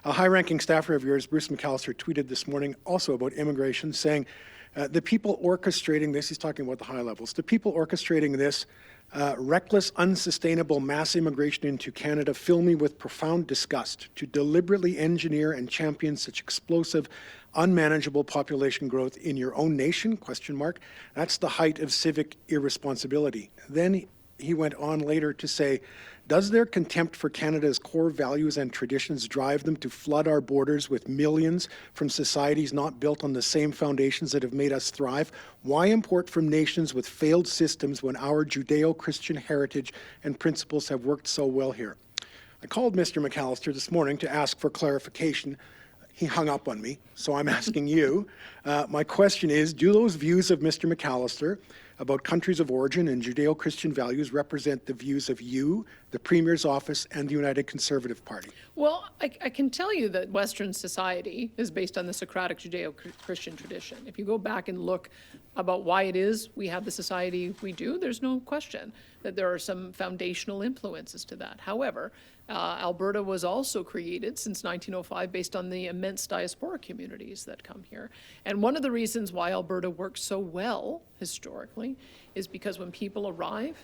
A high-ranking staffer of yours, Bruce McAllister, tweeted this morning also about immigration, saying the people orchestrating this, he's talking about the high levels, the people orchestrating this reckless, unsustainable mass immigration into Canada fill me with profound disgust. To deliberately engineer and champion such explosive, unmanageable population growth in your own nation, ? That's the height of civic irresponsibility. Then he went on later to say, does their contempt for Canada's core values and traditions drive them to flood our borders with millions from societies not built on the same foundations that have made us thrive? Why import from nations with failed systems when our Judeo-Christian heritage and principles have worked so well here? I called Mr. McAllister this morning to ask for clarification. He hung up on me, so I'm asking you. My question is, do those views of Mr. McAllister about countries of origin and Judeo-Christian values represent the views of you, the Premier's office, and the United Conservative Party? Well, I can tell you that Western society is based on the Socratic Judeo-Christian tradition. If you go back and look about why it is we have the society we do, there's no question that there are some foundational influences to that. However, Alberta was also created since 1905 based on the immense diaspora communities that come here. And one of the reasons why Alberta works so well historically is because when people arrive,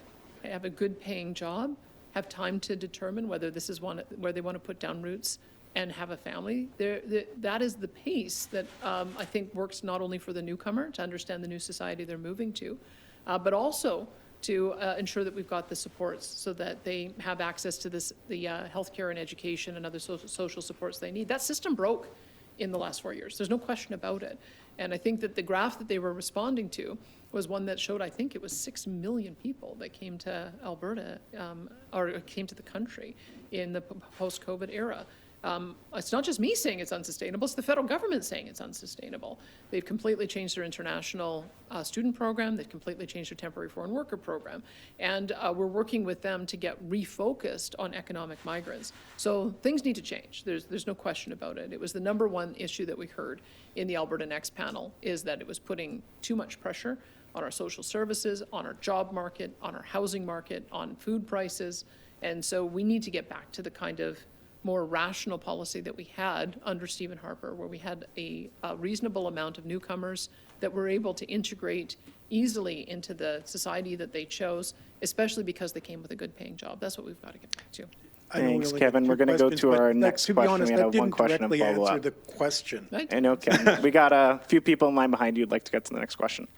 they have a good paying job, have time to determine whether this is one where they want to put down roots and have a family. That is the pace that I think works not only for the newcomer to understand the new society they're moving to, but also to ensure that we've got the supports so that they have access to the healthcare and education and other social supports they need. That system broke in the last 4 years. There's no question about it. And I think that the graph that they were responding to was one that showed, I think it was 6 million people that came to Alberta or came to the country in the post-COVID era. It's not just me saying it's unsustainable, it's the federal government saying it's unsustainable. They've completely changed their international student program, they've completely changed their temporary foreign worker program, and we're working with them to get refocused on economic migrants. So things need to change, there's no question about it. It was the #1 issue that we heard in the Alberta Next panel, is that it was putting too much pressure on our social services, on our job market, on our housing market, on food prices, and so we need to get back to the kind of more rational policy that we had under Stephen Harper, where we had a reasonable amount of newcomers that were able to integrate easily into the society that they chose, especially because they came with a good paying job. That's what we've got to get back to. Thanks, Kevin. We're going to go to our next question. Honest, we have one question and follow answer up. the question. I know, Kevin. We got a few people in line behind you. Who'd like to get to the next question.